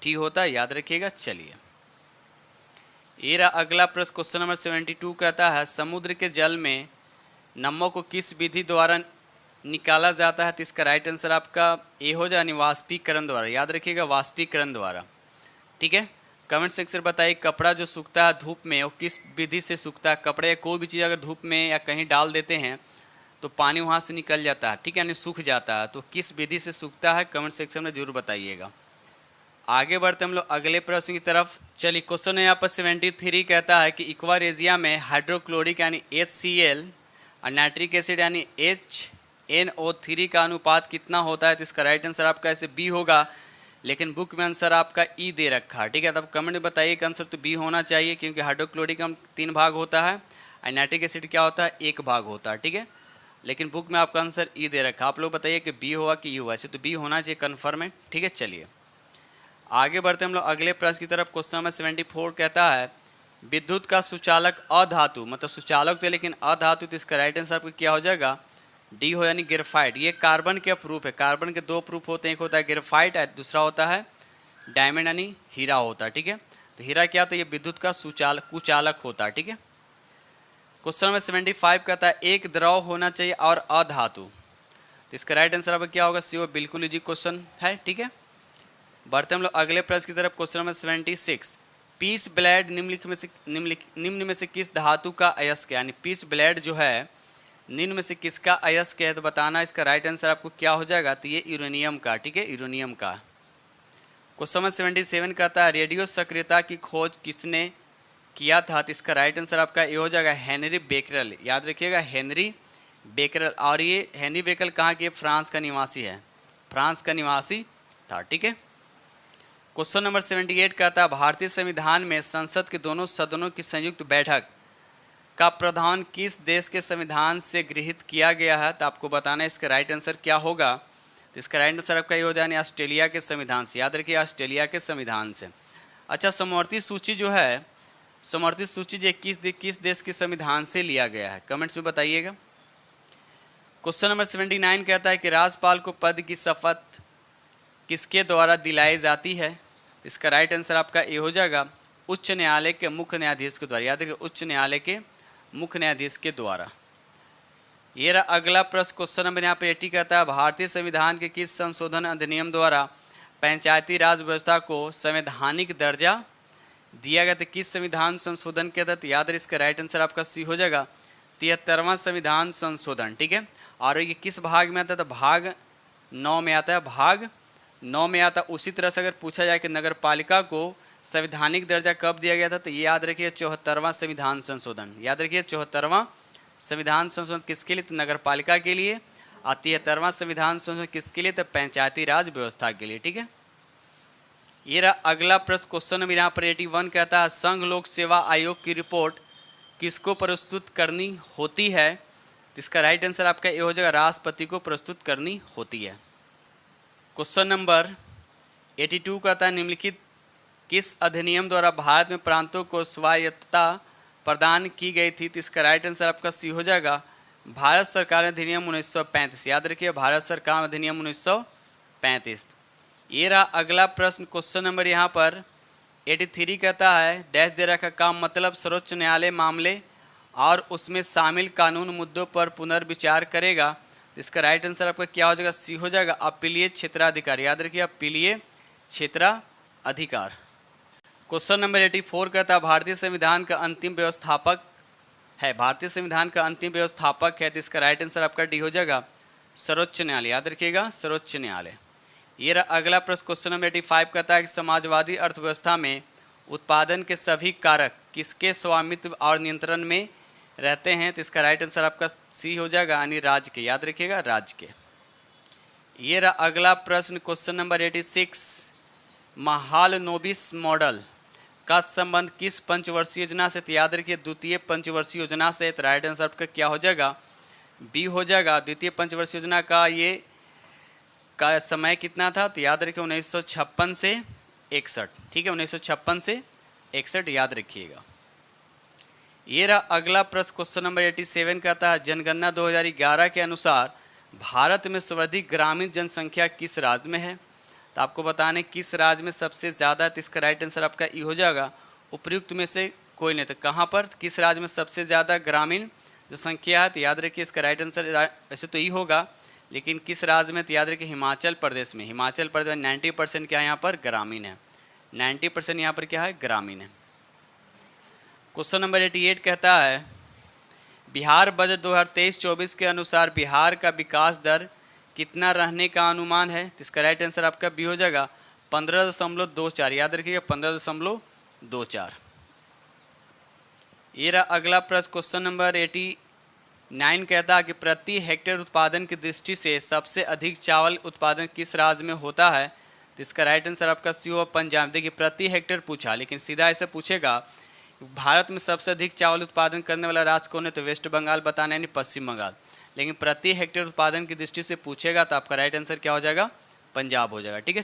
टी होता है, याद रखिएगा। चलिए ये रहा अगला प्रश्न, क्वेश्चन नंबर 72 कहता है समुद्र के जल में नमक को किस विधि द्वारा निकाला जाता है? तो इसका राइट आंसर आपका ए हो जाए, वाष्पीकरण द्वारा, याद रखिएगा वाष्पीकरण द्वारा। ठीक है, कमेंट सेक्शन में बताइए कपड़ा जो सूखता है धूप में वो किस विधि से सूखता है? कपड़े या कोई भी चीज़ अगर धूप में या कहीं डाल देते हैं तो पानी वहाँ से निकल जाता है, ठीक है, यानी सूख जाता है, तो किस विधि से सूखता है? कमेंट सेक्शन में जरूर बताइएगा। आगे बढ़ते हम लोग अगले प्रश्न की तरफ। चलिए क्वेश्चन है यहाँ पर 73 कहता है कि इक्वारेजिया में हाइड्रोक्लोरिक यानी HCl और नाइट्रिक एसिड यानी HNO3 का अनुपात कितना होता है? तो इसका राइट आंसर आपका ऐसे बी होगा, लेकिन बुक में आंसर आपका ई दे रखा है। ठीक है, तब कमेंट में बताइए कि आंसर तो बी होना चाहिए, क्योंकि हाइड्रोक्लोरिक हम 3 भाग होता है और नाइट्रिक एसिड क्या होता है? 1 भाग होता है। ठीक है, लेकिन बुक में आपका आंसर ई दे रखा, आप लोग बताइए कि बी हुआ कि ई हुआ? ऐसे तो बी होना चाहिए, कन्फर्म है। ठीक है, चलिए आगे बढ़ते हम लोग अगले प्रश्न की तरफ। क्वेश्चन नंबर 74 कहता है विद्युत का सुचालक अधातु, मतलब सुचालक तो लेकिन अधातु, तो इसका राइट आंसर आपका क्या हो जाएगा? डी हो, यानी ग्रेफाइट। ये कार्बन के प्रूफ है, कार्बन के 2 प्रूफ होते हैं, एक होता है ग्रेफाइट और दूसरा होता है डायमंड यानी हीरा होता है। ठीक है, तो हीरा क्या होता है? ये विद्युत का कुचालक होता है। ठीक है, क्वेश्चन नंबर 75 कहता है एक द्रव होना चाहिए और अधातु, तो इसका राइट आंसर आपका क्या होगा? सी ओ, बिल्कुल इजी क्वेश्चन है। ठीक है, बढ़ते हम लोग अगले प्रश्न की तरफ। क्वेश्चन नंबर 76 पीस ब्लेड निम्न में से किस धातु का अयस्क है? यानी पीस ब्लेड जो है निम्न में से किसका अयस्क है? तो बताना, इसका राइट आंसर आपको क्या हो जाएगा? तो ये यूरेनियम का। ठीक है, यूरेनियम का। क्वेश्चन नंबर 77 कहता है रेडियो सक्रियता की खोज किसने किया था? तो इसका राइट आंसर आपका ये हो जाएगा हेनरी बेकरल, याद रखिएगा हेनरी बेकरल। और ये हेनरी बेकरल कहाँ के? फ्रांस का निवासी है, फ्रांस का निवासी था। ठीक है, क्वेश्चन नंबर 78 कहता है भारतीय संविधान में संसद के दोनों सदनों की संयुक्त बैठक का प्रावधान किस देश के संविधान से गृहीत किया गया है? तो आपको बताना है इसका राइट आंसर क्या होगा? तो इसका राइट आंसर आपका ये हो जाए ऑस्ट्रेलिया के संविधान से, याद रखिए ऑस्ट्रेलिया के संविधान से। अच्छा, समवर्ती सूची जो है, समवर्ती सूची जो किस देश के संविधान से लिया गया है? कमेंट्स में बताइएगा। क्वेश्चन नंबर 79 कहता है कि राज्यपाल को पद की शपथ किसके द्वारा दिलाई जाती है? इसका राइट आंसर आपका ये हो जाएगा उच्च न्यायालय के मुख्य न्यायाधीश के द्वारा, याद रखिए उच्च न्यायालय के मुख्य न्यायाधीश के द्वारा। ये रहा अगला प्रश्न, क्वेश्चन नंबर यहाँ पे 80 कहता है भारतीय संविधान के किस संशोधन अधिनियम द्वारा पंचायती राज व्यवस्था को संवैधानिक दर्जा दिया गया? तो किस संविधान संशोधन के तहत? याद रहे इसका राइट आंसर आपका सी हो जाएगा 73वां संविधान संशोधन। ठीक है, और ये किस भाग में आता है? तो भाग 9 में आता है, भाग 9 में आता। उसी तरह से अगर पूछा जाए कि नगर पालिका को संवैधानिक दर्जा कब दिया गया था, तो ये याद रखिए 74वां संविधान संशोधन, याद रखिए 74वां संविधान संशोधन किसके लिए? तो नगर पालिका के लिए। और 73वां संविधान संशोधन किसके लिए? तो पंचायती राज व्यवस्था के लिए। ठीक है, ये रहा अगला प्रश्न, क्वेश्चन नंबर यहाँ पर 81 कहता है संघ लोक सेवा आयोग की रिपोर्ट किसको प्रस्तुत करनी होती है? तो इसका राइट आंसर आपका ये हो जाएगा राष्ट्रपति को प्रस्तुत करनी होती है। क्वेश्चन नंबर 82 कहता है निम्नलिखित किस अधिनियम द्वारा भारत में प्रांतों को स्वायत्तता प्रदान की गई थी? तो इसका राइट आंसर आपका सी हो जाएगा भारत सरकार अधिनियम 1935, याद रखिए भारत सरकार अधिनियम 1935। ये रहा अगला प्रश्न, क्वेश्चन नंबर यहाँ पर 83 कहता है डैश दे रखा का मतलब सर्वोच्च न्यायालय मामले और उसमें शामिल कानून मुद्दों पर पुनर्विचार करेगा? तो इसका राइट आंसर आपका क्या हो जाएगा? सी हो जाएगा अपीलीय क्षेत्राधिकार, याद रखिए अपीलीय क्षेत्राधिकार। क्वेश्चन नंबर 84 कहता है भारतीय संविधान का अंतिम व्यवस्थापक है, भारतीय संविधान का अंतिम व्यवस्थापक है, तो इसका राइट आंसर आपका डी हो जाएगा सर्वोच्च न्यायालय, याद रखिएगा सर्वोच्च न्यायालय। ये रहा अगला प्रश्न, क्वेश्चन नंबर 85 कहता है कि समाजवादी अर्थव्यवस्था में उत्पादन के सभी कारक किसके स्वामित्व और नियंत्रण में रहते हैं? तो इसका राइट आंसर आपका सी हो जाएगा यानी राज्य के, याद रखिएगा राज्य के। ये रहा अगला प्रश्न, क्वेश्चन नंबर 86 महालनोबिस मॉडल का संबंध किस पंचवर्षीय योजना से? तो याद रखिए द्वितीय पंचवर्षीय योजना से, तो राइट आंसर आपका क्या हो जाएगा? बी हो जाएगा। द्वितीय पंचवर्षीय योजना का ये का समय कितना था? तो याद रखिए 1956 से 61, ठीक है 1956 से 61 याद रखिएगा। ये रहा अगला प्रश्न, क्वेश्चन नंबर 87 कहता है जनगणना 2011 के अनुसार भारत में सर्वाधिक ग्रामीण जनसंख्या किस राज्य में है। तो आपको बताने किस राज्य में सबसे ज़्यादा है, तो इसका राइट आंसर आपका ई हो जाएगा उपयुक्त में से कोई नहीं। तो कहाँ पर, किस राज्य में सबसे ज़्यादा ग्रामीण जनसंख्या है, तो याद रखिए इसका राइट आंसर वैसे तो ई होगा, लेकिन किस राज्य में, तो याद रखिए हिमाचल प्रदेश में। हिमाचल प्रदेश में 90% क्या है यहाँ पर ग्रामीण है, 90% यहाँ पर क्या है ग्रामीण है। क्वेश्चन नंबर 88 कहता है बिहार बजट 2023-24 के अनुसार बिहार का विकास दर कितना रहने का अनुमान है। तो इसका राइट आंसर आपका बी हो जाएगा 15.24। याद रखिएगा 15.24। ये रहा अगला प्रश्न, क्वेश्चन नंबर 89 कहता है कि प्रति हेक्टेयर उत्पादन की दृष्टि से सबसे अधिक चावल उत्पादन किस राज्य में होता है। तो इसका राइट आंसर आपका सी होगा पंजाब। देखिए प्रति हेक्टेयर पूछा, लेकिन सीधा ऐसे पूछेगा भारत में सबसे अधिक चावल उत्पादन करने वाला राज्य कौन है, तो वेस्ट बंगाल बताना यानी पश्चिम बंगाल। लेकिन प्रति हेक्टेयर उत्पादन की दृष्टि से पूछेगा तो आपका राइट आंसर क्या हो जाएगा, पंजाब हो जाएगा। ठीक है,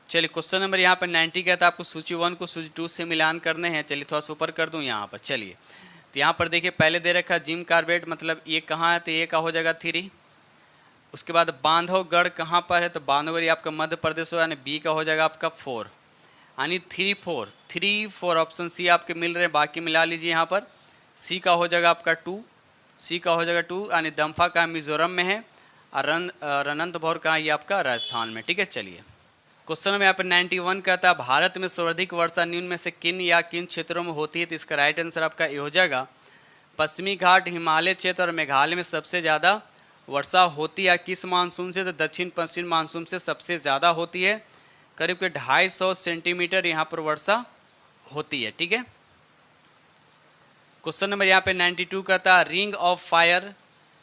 चलिए क्वेश्चन नंबर यहाँ पर 90 कहता है आपको सूची 1 को सूची 2 से मिलान करने हैं। चलिए थोड़ा सा ऊपर कर दूँ यहाँ पर। चलिए तो यहाँ पर देखिए पहले दे रखा जिम कार्बेट, मतलब ये कहाँ है, तो ये का हो जाएगा 3। उसके बाद बांधवगढ़ कहाँ पर है, तो बांधवगढ़ ये आपका मध्य प्रदेश हो, यानी बी का हो जाएगा आपका 4, यानी 3-4 ऑप्शन सी आपके मिल रहे हैं। बाकी मिला लीजिए यहाँ पर। सी का हो जाएगा आपका 2, सी का हो जाएगा 2, यानी दम्फा का मिजोरम में है और रनंतभौर का ये आपका राजस्थान में। ठीक है, चलिए क्वेश्चन में यहाँ पर 91 कहता है भारत में सर्वाधिक वर्षा निम्न में से किन या किन क्षेत्रों में होती है। तो इसका राइट आंसर आपका ये हो जाएगा पश्चिमी घाट, हिमालय क्षेत्र और मेघालय में सबसे ज़्यादा वर्षा होती है। किस मानसून से, तो दक्षिण पश्चिम मानसून से सबसे ज़्यादा होती है। करीब के 250 सेंटीमीटर यहाँ पर वर्षा होती है। ठीक है, क्वेश्चन नंबर यहाँ पे 92 कहता है रिंग ऑफ फायर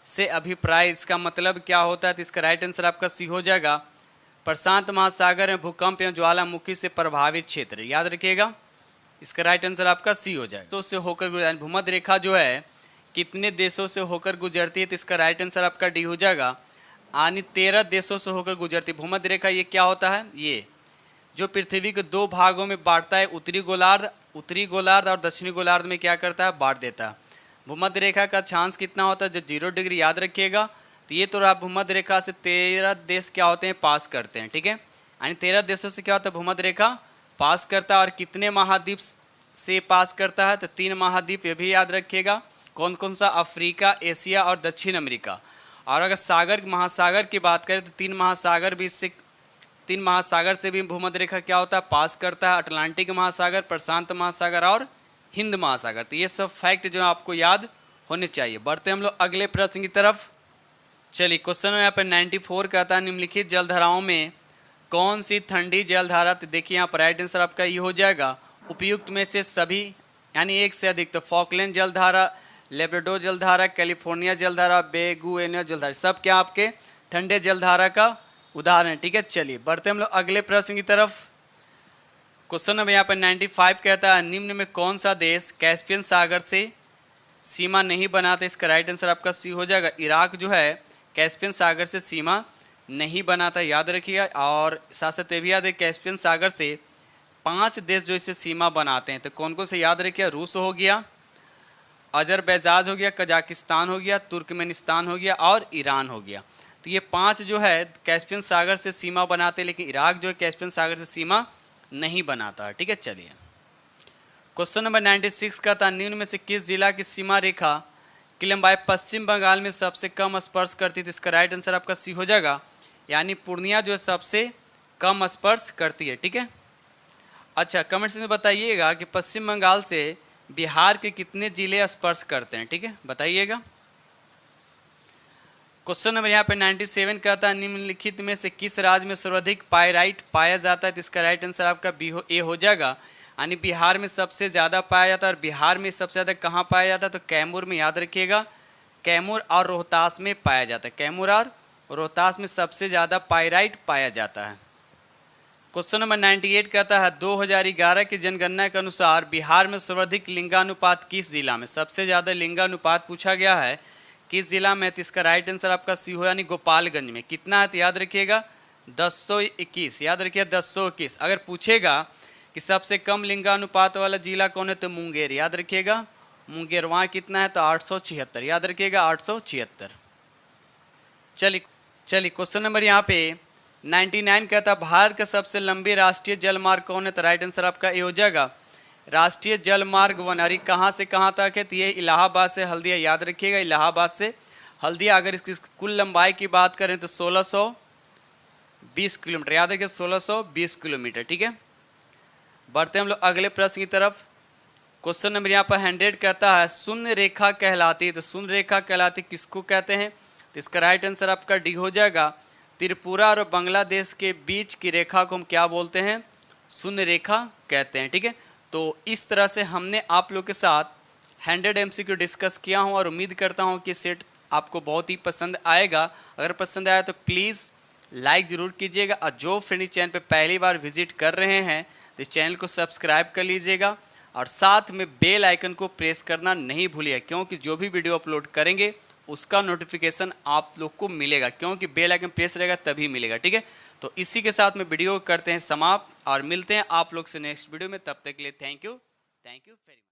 से अभिप्राय, इसका मतलब क्या होता है। तो इसका राइट आंसर आपका सी हो जाएगा प्रशांत महासागर में भूकंप एवं ज्वालामुखी से प्रभावित क्षेत्र। याद रखिएगा इसका राइट आंसर आपका सी हो जाएगा। तो से होकर भूमध्य रेखा जो है कितने देशों से होकर गुजरती है, तो इसका राइट आंसर आपका डी हो जाएगा, यानी 13 देशों से होकर गुजरती है। भूमध्य रेखा ये क्या होता है, ये जो पृथ्वी को 2 भागों में बांटता है, उत्तरी गोलार्ध और दक्षिणी गोलार्ध में क्या करता है, बांट देता है। भूमध्य रेखा का अक्षांश कितना होता है, जो 0 डिग्री। याद रखिएगा, तो ये तो रहा भूमध्य रेखा से 13 देश क्या होते हैं, पास करते हैं। ठीक है, यानी 13 देशों से क्या होता है, भूमध्य रेखा पास करता है। और कितने महाद्वीप से पास करता है, तो 3 महाद्वीप, ये भी याद रखिएगा। कौन कौन सा, अफ्रीका, एशिया और दक्षिण अमेरिका। और अगर सागर महासागर की बात करें तो 3 महासागर भी इससे 3 महासागर से भी भूमध्य रेखा क्या होता है, पास करता है। अटलांटिक महासागर, प्रशांत महासागर और हिंद महासागर। तो ये सब फैक्ट जो आपको याद होने चाहिए। बढ़ते हम लोग अगले प्रश्न की तरफ। चलिए क्वेश्चन यहाँ पर 94 कहता है निम्नलिखित जलधाराओं में कौन सी ठंडी जलधारा, तो देखिए यहाँ पर राइट आंसर आपका ये हो जाएगा उपयुक्त में से सभी, यानी एक से अधिक। तो फॉकलैंड जलधारा, लेब्राडोर जलधारा, कैलिफोर्निया जलधारा, बेगुएनिया जलधारा, सब क्या आपके ठंडे जलधारा का उदाहरण है। ठीक है, चलिए बढ़ते हम लोग अगले प्रश्न की तरफ। क्वेश्चन नंबर यहाँ पर 95 कहता है निम्न में कौन सा देश कैस्पियन सागर से सीमा नहीं बनाता। इसका राइट आंसर आपका सी हो जाएगा, इराक जो है कैस्पियन सागर से सीमा नहीं बनाता। याद रखिएगा। और साथ साथ ये भी याद है कैस्पियन सागर से 5 देश जो इसे सीमा बनाते हैं, तो कौन कौन से याद रखिए, रूस हो गया, अजरबैजान हो गया, कजाकिस्तान हो गया, तुर्कमेनिस्तान हो गया और ईरान हो गया। तो ये 5 जो है कैस्पियन सागर से सीमा बनाते हैं, लेकिन इराक जो है कैस्पियन सागर से सीमा नहीं बनाता है। ठीक है, चलिए क्वेश्चन नंबर 96 का था निम्न में से किस जिला की सीमा रेखा की लंबाई पश्चिम बंगाल में सबसे कम स्पर्श करती थी। इसका राइट आंसर आपका सी हो जाएगा, यानी पूर्णिया जो है सबसे कम स्पर्श करती है। ठीक है, अच्छा कमेंट्स में बताइएगा कि पश्चिम बंगाल से बिहार के कितने जिले स्पर्श करते हैं। ठीक है, बताइएगा। क्वेश्चन नंबर यहाँ पे 97 कहता है निम्नलिखित में से किस राज्य में सर्वाधिक पायराइट पाया जाता है। तो इसका राइट आंसर आपका बी ए हो जाएगा, यानी बिहार में सबसे ज़्यादा पाया जाता है। और बिहार में सबसे ज़्यादा कहाँ पाया जाता है, तो कैमूर में। याद रखिएगा, कैमूर और रोहतास में पाया जाता है। कैमूर और रोहतास में सबसे ज़्यादा पायराइट पाया जाता है। क्वेश्चन नंबर 98 कहता है 2011 की जनगणना के अनुसार बिहार में सर्वाधिक लिंगानुपात किस जिला में, सबसे ज़्यादा लिंगानुपात पूछा गया है किस जिला में। तो इसका राइट आंसर आपका सी हो, यानी गोपालगंज में। कितना है, तो याद रखिएगा 1021। याद रखिए 1021। अगर पूछेगा कि सबसे कम लिंगानुपात वाला जिला कौन है, तो मुंगेर। याद रखिएगा मुंगेरवा कितना है तो 876, याद रखिएगा 876। चलिए क्वेश्चन नंबर यहाँ पे 99 कहता है भारत का सबसे लंबी राष्ट्रीय जल मार्ग कौन है, तो राइट आंसर आपका ए हो जाएगा राष्ट्रीय जल मार्ग 1। और कहाँ से कहाँ तक है, तो ये इलाहाबाद से हल्दिया, याद रखिएगा इलाहाबाद से हल्दिया। अगर इसकी कुल लंबाई की बात करें तो 1620 किलोमीटर, याद रखिए 1620 किलोमीटर। ठीक है, बढ़ते हैं हम लोग अगले प्रश्न की तरफ। क्वेश्चन नंबर यहाँ पर 100 कहता है शून्य रेखा कहलाती है, तो शून्य रेखा कहलाती किसको कहते हैं, तो इसका राइट आंसर आपका डी हो जाएगा त्रिपुरा और बांग्लादेश के बीच की रेखा को हम क्या बोलते हैं, शून्य रेखा कहते हैं। ठीक है, तो इस तरह से हमने आप लोग के साथ 100 MCQ डिस्कस किया हूँ और उम्मीद करता हूँ कि सेट आपको बहुत ही पसंद आएगा। अगर पसंद आया तो प्लीज़ लाइक ज़रूर कीजिएगा, और जो फ्रेंड इस चैनल पे पहली बार विजिट कर रहे हैं तो इस चैनल को सब्सक्राइब कर लीजिएगा और साथ में बेल आइकन को प्रेस करना नहीं भूलिएगा, क्योंकि जो भी वीडियो अपलोड करेंगे उसका नोटिफिकेशन आप लोग को मिलेगा, क्योंकि बेल आइकन प्रेस रहेगा तभी मिलेगा। ठीक है, तो इसी के साथ में वीडियो करते हैं समाप्त और मिलते हैं आप लोग से नेक्स्ट वीडियो में। तब तक के लिए थैंक यू वेरी मच।